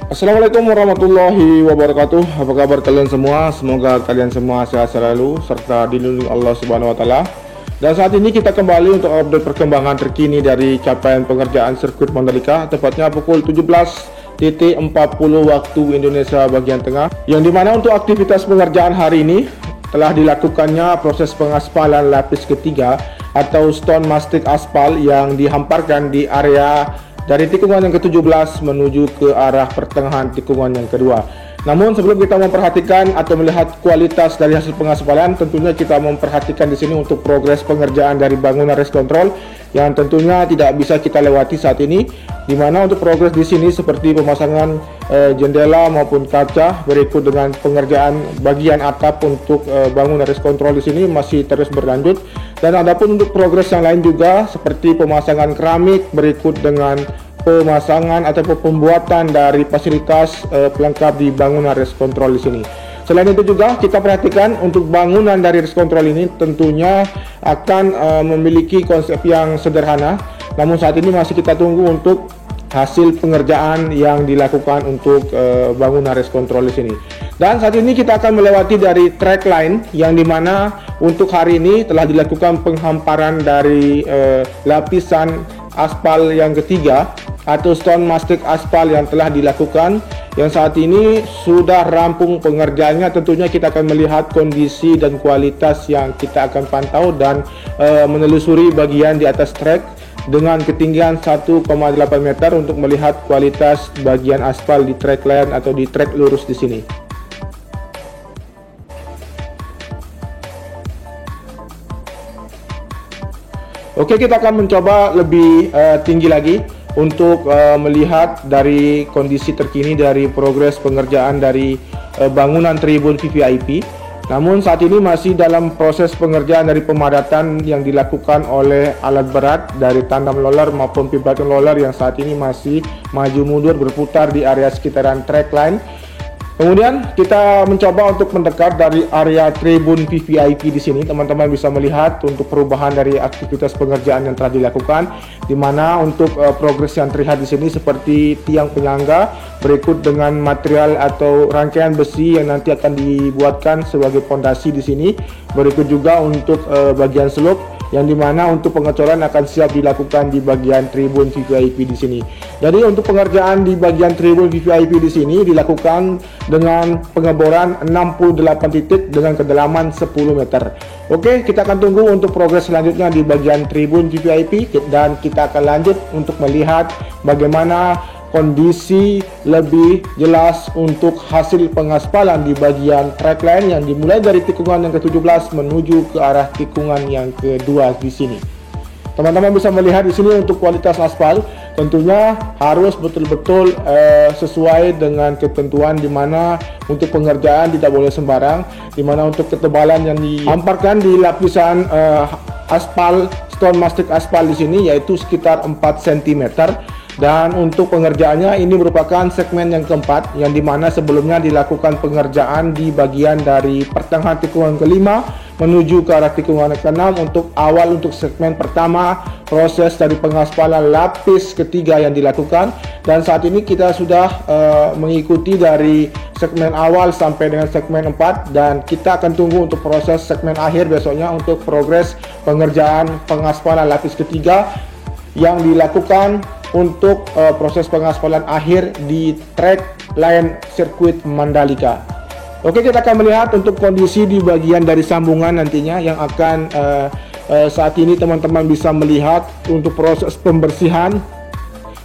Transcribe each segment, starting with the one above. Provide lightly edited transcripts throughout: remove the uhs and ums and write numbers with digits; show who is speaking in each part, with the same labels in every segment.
Speaker 1: Assalamualaikum warahmatullahi wabarakatuh. Apa kabar kalian semua? Semoga kalian semua sehat selalu serta dilindungi Allah Subhanahu wa taala. Dan saat ini kita kembali untuk update perkembangan terkini dari capaian pengerjaan sirkuit Mandalika, tepatnya pukul 17.40 waktu Indonesia bagian tengah, yang dimana untuk aktivitas pengerjaan hari ini telah dilakukannya proses pengaspalan lapis ketiga atau stone mastic aspal yang dihamparkan di area dari tikungan yang ke-17 menuju ke arah pertengahan tikungan yang kedua. Namun sebelum kita memperhatikan atau melihat kualitas dari hasil pengaspalan, tentunya kita memperhatikan di sini untuk progres pengerjaan dari bangunan race control yang tentunya tidak bisa kita lewati saat ini, di mana untuk progres di sini seperti pemasangan jendela maupun kaca, berikut dengan pengerjaan bagian atap untuk bangunan race control di sini masih terus berlanjut. Dan adapun untuk progres yang lain juga seperti pemasangan keramik, berikut dengan pemasangan atau pembuatan dari fasilitas pelengkap di bangunan race control di sini. Selain itu juga kita perhatikan untuk bangunan dari race control ini tentunya akan memiliki konsep yang sederhana. Namun saat ini masih kita tunggu untuk hasil pengerjaan yang dilakukan untuk bangunan race control di sini. Dan saat ini kita akan melewati dari track line yang dimana untuk hari ini telah dilakukan penghamparan dari lapisan aspal yang ketiga atau stone mastic aspal yang telah dilakukan, yang saat ini sudah rampung pengerjaannya. Tentunya kita akan melihat kondisi dan kualitas yang kita akan pantau dan menelusuri bagian di atas trek dengan ketinggian 1,8 meter untuk melihat kualitas bagian aspal di track line atau di trek lurus di sini. Oke, kita akan mencoba lebih tinggi lagi untuk melihat dari kondisi terkini dari progres pengerjaan dari bangunan tribun VVIP. Namun saat ini masih dalam proses pengerjaan dari pemadatan yang dilakukan oleh alat berat dari tandem roller maupun pivoting roller yang saat ini masih maju mundur berputar di area sekitaran track line. Kemudian kita mencoba untuk mendekat dari area tribun VVIP di sini. Teman-teman bisa melihat untuk perubahan dari aktivitas pengerjaan yang telah dilakukan, di mana untuk progres yang terlihat di sini seperti tiang penyangga, berikut dengan material atau rangkaian besi yang nanti akan dibuatkan sebagai pondasi di sini. Berikut juga untuk bagian slope, yang dimana untuk pengecoran akan siap dilakukan di bagian tribun VVIP di sini. Jadi untuk pengerjaan di bagian tribun VVIP di sini dilakukan dengan pengeboran 68 titik dengan kedalaman 10 meter. Oke, kita akan tunggu untuk progres selanjutnya di bagian tribun VVIP dan kita akan lanjut untuk melihat bagaimana kondisi lebih jelas untuk hasil pengaspalan di bagian track line yang dimulai dari tikungan yang ke-17 menuju ke arah tikungan yang kedua di sini. Teman-teman bisa melihat di sini untuk kualitas aspal tentunya harus betul-betul sesuai dengan ketentuan, di mana untuk pengerjaan tidak boleh sembarang, di mana untuk ketebalan yang dihamparkan di lapisan aspal stone mastic aspal di sini yaitu sekitar 4 cm. Dan untuk pengerjaannya ini merupakan segmen yang keempat, yang dimana sebelumnya dilakukan pengerjaan di bagian dari pertengahan tikungan kelima menuju ke arah tikungan ke-6 untuk awal untuk segmen pertama proses dari pengaspalan lapis ketiga yang dilakukan. Dan saat ini kita sudah mengikuti dari segmen awal sampai dengan segmen 4, dan kita akan tunggu untuk proses segmen akhir besoknya untuk progres pengerjaan pengaspalan lapis ketiga yang dilakukan untuk proses pengaspalan akhir di track line sirkuit Mandalika. Oke, kita akan melihat untuk kondisi di bagian dari sambungan nantinya yang akan saat ini teman-teman bisa melihat untuk proses pembersihan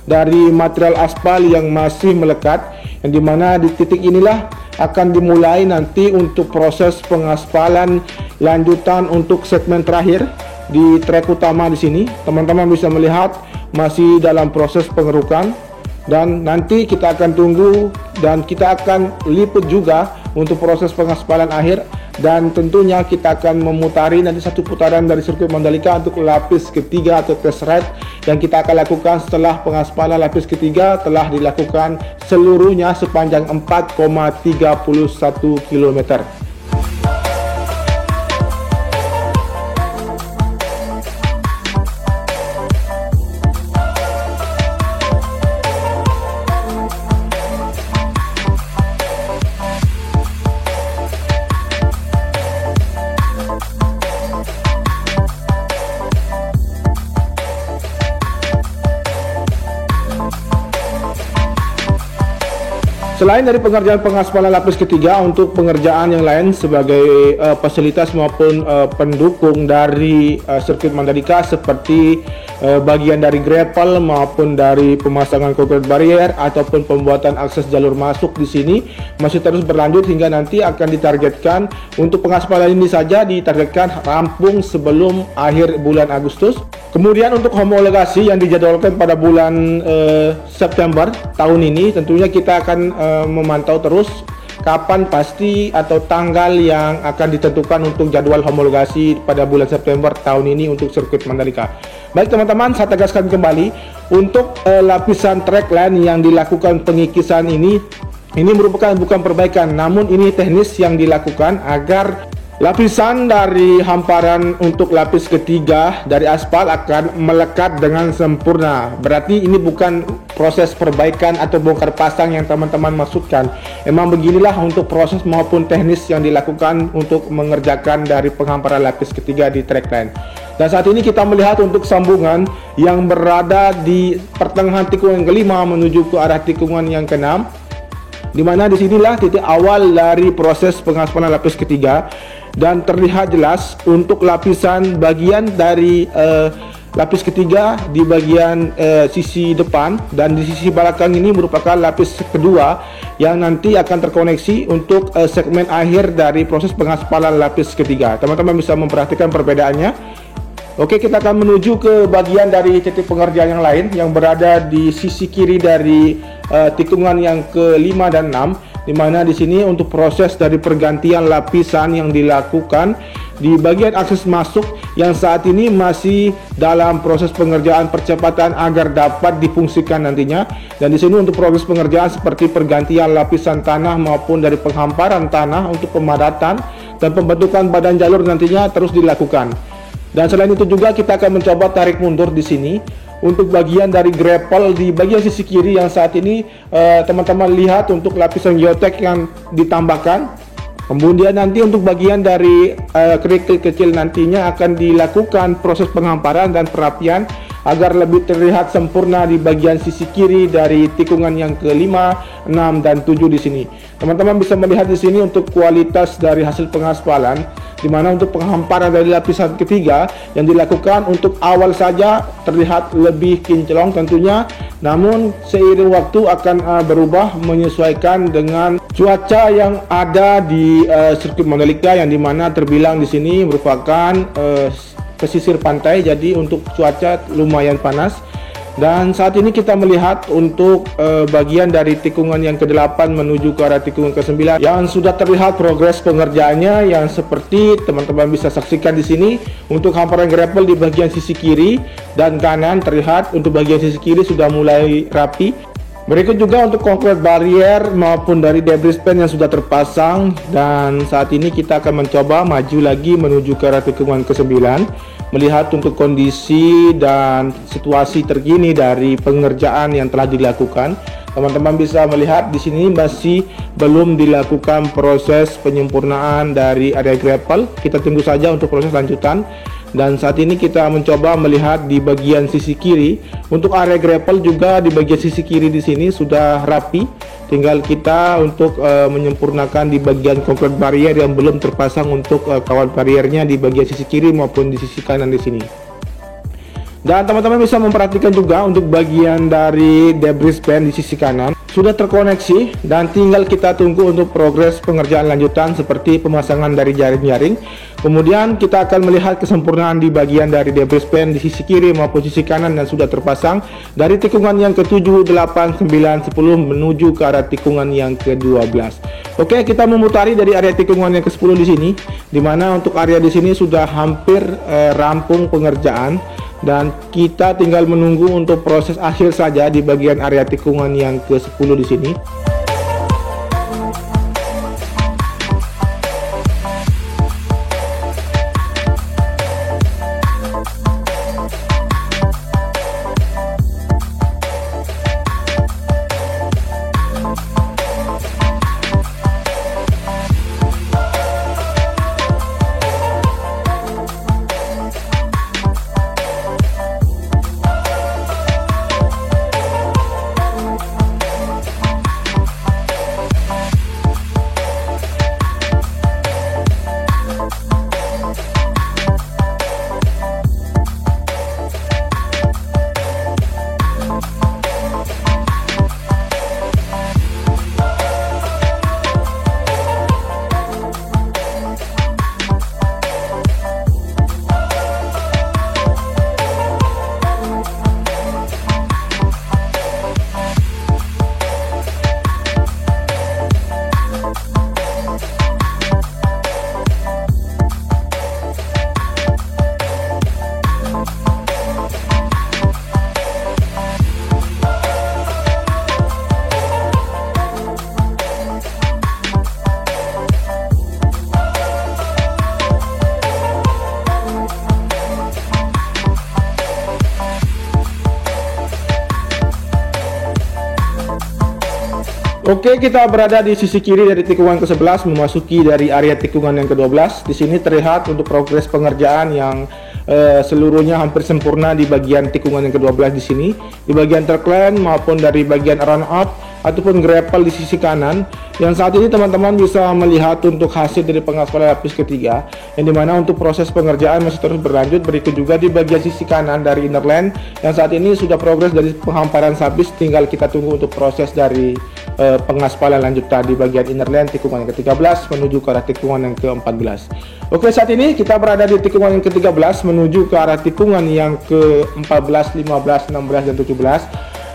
Speaker 1: dari material aspal yang masih melekat, yang dimana di titik inilah akan dimulai nanti untuk proses pengaspalan lanjutan untuk segmen terakhir di trek utama di sini. Teman-teman bisa melihat masih dalam proses pengerukan, dan nanti kita akan tunggu dan kita akan liput juga untuk proses pengaspalan akhir, dan tentunya kita akan memutari nanti satu putaran dari sirkuit Mandalika untuk lapis ketiga atau test ride yang kita akan lakukan setelah pengaspalan lapis ketiga telah dilakukan seluruhnya sepanjang 4,31 km. Selain dari pengerjaan pengaspalan lapis ketiga, untuk pengerjaan yang lain sebagai fasilitas maupun pendukung dari sirkuit Mandalika seperti bagian dari gravel maupun dari pemasangan concrete barrier ataupun pembuatan akses jalur masuk di sini masih terus berlanjut hingga nanti akan ditargetkan untuk pengaspalan ini saja ditargetkan rampung sebelum akhir bulan Agustus. Kemudian untuk homologasi yang dijadwalkan pada bulan September tahun ini, tentunya kita akan memantau terus kapan pasti atau tanggal yang akan ditentukan untuk jadwal homologasi pada bulan September tahun ini untuk sirkuit Mandalika. Baik teman-teman, saya tegaskan kembali untuk lapisan trackline yang dilakukan pengikisan ini merupakan bukan perbaikan, namun ini teknis yang dilakukan agar lapisan dari hamparan untuk lapis ketiga dari aspal akan melekat dengan sempurna. Berarti ini bukan proses perbaikan atau bongkar pasang yang teman-teman maksudkan. Emang beginilah untuk proses maupun teknis yang dilakukan untuk mengerjakan dari penghamparan lapis ketiga di trackline. Dan saat ini kita melihat untuk sambungan yang berada di pertengahan tikungan kelima menuju ke arah tikungan yang keenam, di mana disinilah titik awal dari proses pengaspalan lapis ketiga. Dan terlihat jelas untuk lapisan bagian dari lapis ketiga di bagian sisi depan dan di sisi belakang ini merupakan lapis kedua yang nanti akan terkoneksi untuk segmen akhir dari proses pengaspalan lapis ketiga. Teman-teman bisa memperhatikan perbedaannya. Oke, kita akan menuju ke bagian dari titik pengerjaan yang lain yang berada di sisi kiri dari tikungan yang ke-5 dan 6. Di mana di sini untuk proses dari pergantian lapisan yang dilakukan di bagian akses masuk yang saat ini masih dalam proses pengerjaan percepatan agar dapat difungsikan nantinya. Dan di sini untuk proses pengerjaan seperti pergantian lapisan tanah maupun dari penghamparan tanah untuk pemadatan dan pembentukan badan jalur nantinya terus dilakukan. Dan selain itu juga kita akan mencoba tarik mundur di sini untuk bagian dari gravel di bagian sisi kiri yang saat ini teman-teman lihat untuk lapisan geotek yang ditambahkan. Kemudian nanti untuk bagian dari kerikil kecil nantinya akan dilakukan proses penghamparan dan perapian agar lebih terlihat sempurna di bagian sisi kiri dari tikungan yang ke-5, 6 dan 7 di sini. Teman-teman bisa melihat di sini untuk kualitas dari hasil pengaspalan, di mana untuk penghamparan dari lapisan ketiga yang dilakukan untuk awal saja terlihat lebih kinclong tentunya, namun seiring waktu akan berubah menyesuaikan dengan cuaca yang ada di sirkuit Mandalika yang dimana terbilang di sini merupakan pesisir pantai, jadi untuk cuaca lumayan panas. Dan saat ini kita melihat untuk bagian dari tikungan yang ke-8 menuju ke arah tikungan ke-9 yang sudah terlihat progres pengerjaannya yang seperti teman-teman bisa saksikan di sini. Untuk hamparan gravel di bagian sisi kiri dan kanan terlihat untuk bagian sisi kiri sudah mulai rapi. Berikut juga untuk concrete barrier maupun dari debris pen yang sudah terpasang. Dan saat ini kita akan mencoba maju lagi menuju ke arah tikungan ke-9, melihat untuk kondisi dan situasi terkini dari pengerjaan yang telah dilakukan. Teman-teman bisa melihat di sini masih belum dilakukan proses penyempurnaan dari area gravel. Kita tunggu saja untuk proses lanjutan. Dan saat ini kita mencoba melihat di bagian sisi kiri untuk area gravel juga di bagian sisi kiri di sini sudah rapi. Tinggal kita untuk menyempurnakan di bagian concrete barrier yang belum terpasang untuk kawat barriernya di bagian sisi kiri maupun di sisi kanan di sini. Dan teman-teman bisa memperhatikan juga untuk bagian dari debris pen di sisi kanan sudah terkoneksi dan tinggal kita tunggu untuk progres pengerjaan lanjutan seperti pemasangan dari jaring-jaring. Kemudian kita akan melihat kesempurnaan di bagian dari debris pen di sisi kiri maupun sisi kanan yang sudah terpasang dari tikungan yang ke-7, 8, 9, 10 menuju ke arah tikungan yang ke-12. Oke, kita memutari dari area tikungan yang ke-10 di sini, di mana untuk area di sini sudah hampir rampung pengerjaan. Dan kita tinggal menunggu untuk proses akhir saja di bagian area tikungan yang ke-10 di sini. Oke, kita berada di sisi kiri dari tikungan ke-11 memasuki dari area tikungan yang ke-12. Di sini terlihat untuk progres pengerjaan yang seluruhnya hampir sempurna di bagian tikungan yang ke-12 di sini. Di bagian trukline maupun dari bagian run out ataupun grapple di sisi kanan. Yang saat ini teman-teman bisa melihat untuk hasil dari pengaspalan lapis ketiga, yang dimana untuk proses pengerjaan masih terus berlanjut. Berikut juga di bagian sisi kanan dari inner lane yang saat ini sudah progres dari penghamparan sabis, tinggal kita tunggu untuk proses dari pengaspalan lanjutan di bagian inner lane tikungan yang ke-13 menuju ke arah tikungan yang ke-14. Oke, saat ini kita berada di tikungan yang ke-13 menuju ke arah tikungan yang ke-14, 15, 16, dan 17,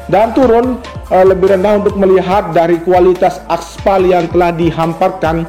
Speaker 1: dan turun lebih rendah untuk melihat dari kualitas aspal yang telah dihamparkan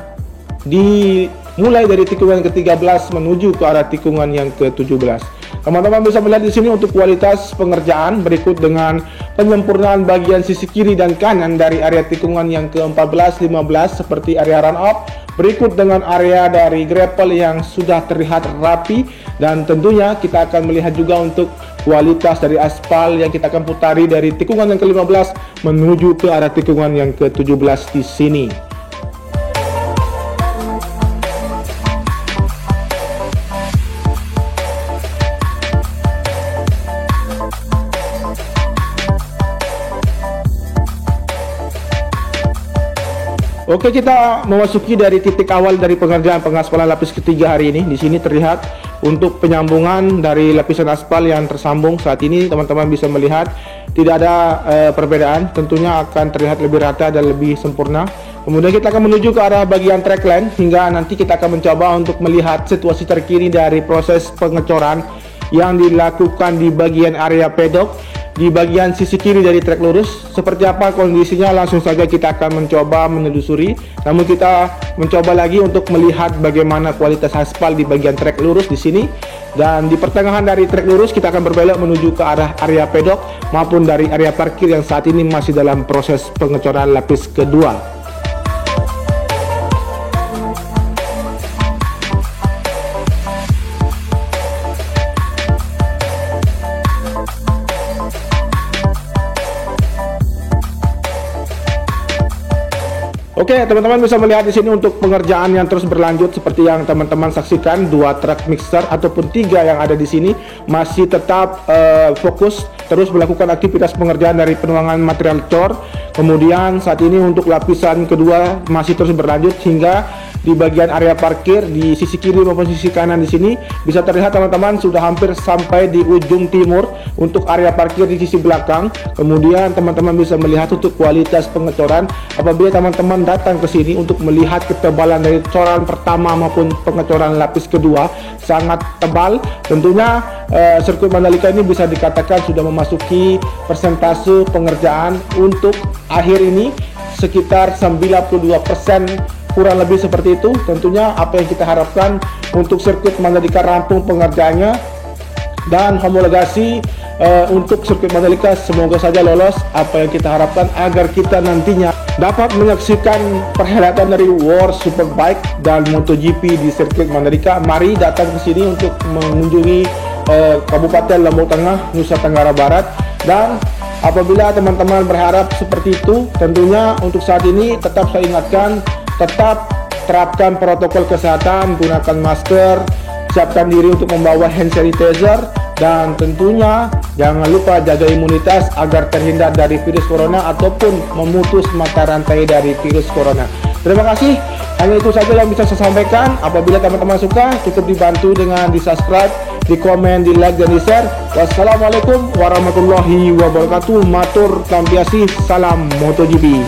Speaker 1: mulai dari tikungan ke-13 menuju ke arah tikungan yang ke-17. Teman-teman bisa melihat di sini untuk kualitas pengerjaan berikut dengan penyempurnaan bagian sisi kiri dan kanan dari area tikungan yang ke-14, 15 seperti area run up, berikut dengan area dari grapple yang sudah terlihat rapi, dan tentunya kita akan melihat juga untuk kualitas dari aspal yang kita akan putari dari tikungan yang ke-15 menuju ke arah tikungan yang ke-17 di sini. Oke, kita memasuki dari titik awal dari pengerjaan pengaspalan lapis ketiga hari ini. Di sini terlihat untuk penyambungan dari lapisan aspal yang tersambung. Saat ini teman-teman bisa melihat tidak ada perbedaan, tentunya akan terlihat lebih rata dan lebih sempurna. Kemudian kita akan menuju ke arah bagian trackline hingga nanti kita akan mencoba untuk melihat situasi terkini dari proses pengecoran yang dilakukan di bagian area pedok. Di bagian sisi kiri dari trek lurus seperti apa kondisinya, langsung saja kita akan mencoba menelusuri. Namun kita mencoba lagi untuk melihat bagaimana kualitas aspal di bagian trek lurus di sini, dan di pertengahan dari trek lurus kita akan berbelok menuju ke arah area pedok maupun dari area parkir yang saat ini masih dalam proses pengecoran lapis kedua. Oke, teman-teman bisa melihat di sini untuk pengerjaan yang terus berlanjut seperti yang teman-teman saksikan, 2 truk mixer ataupun 3 yang ada di sini masih tetap fokus terus melakukan aktivitas pengerjaan dari penuangan material cor. Kemudian saat ini untuk lapisan kedua masih terus berlanjut hingga di bagian area parkir di sisi kiri maupun sisi kanan. Di sini bisa terlihat teman-teman sudah hampir sampai di ujung timur untuk area parkir di sisi belakang. Kemudian teman-teman bisa melihat untuk kualitas pengecoran apabila teman-teman datang ke sini untuk melihat ketebalan dari coran pertama maupun pengecoran lapis kedua sangat tebal. Tentunya sirkuit Mandalika ini bisa dikatakan sudah memasuki persentase pengerjaan untuk akhir ini sekitar 92%, kurang lebih seperti itu. Tentunya apa yang kita harapkan untuk sirkuit Mandalika rampung pengerjaannya dan homologasi untuk sirkuit Mandalika semoga saja lolos apa yang kita harapkan agar kita nantinya dapat menyaksikan perhelatan dari World Superbike dan MotoGP di sirkuit Mandalika. Mari datang ke sini untuk mengunjungi Kabupaten Lombok Tengah, Nusa Tenggara Barat. Dan apabila teman-teman berharap seperti itu, tentunya untuk saat ini tetap saya ingatkan, tetap terapkan protokol kesehatan, gunakan masker, siapkan diri untuk membawa hand sanitizer, dan tentunya jangan lupa jaga imunitas agar terhindar dari virus corona ataupun memutus mata rantai dari virus corona. Terima kasih, hanya itu saja yang bisa saya sampaikan. Apabila teman-teman suka, cukup dibantu dengan di subscribe, di komen, di like, dan di share. Wassalamualaikum warahmatullahi wabarakatuh. Matur tampiasih, salam MotoGP.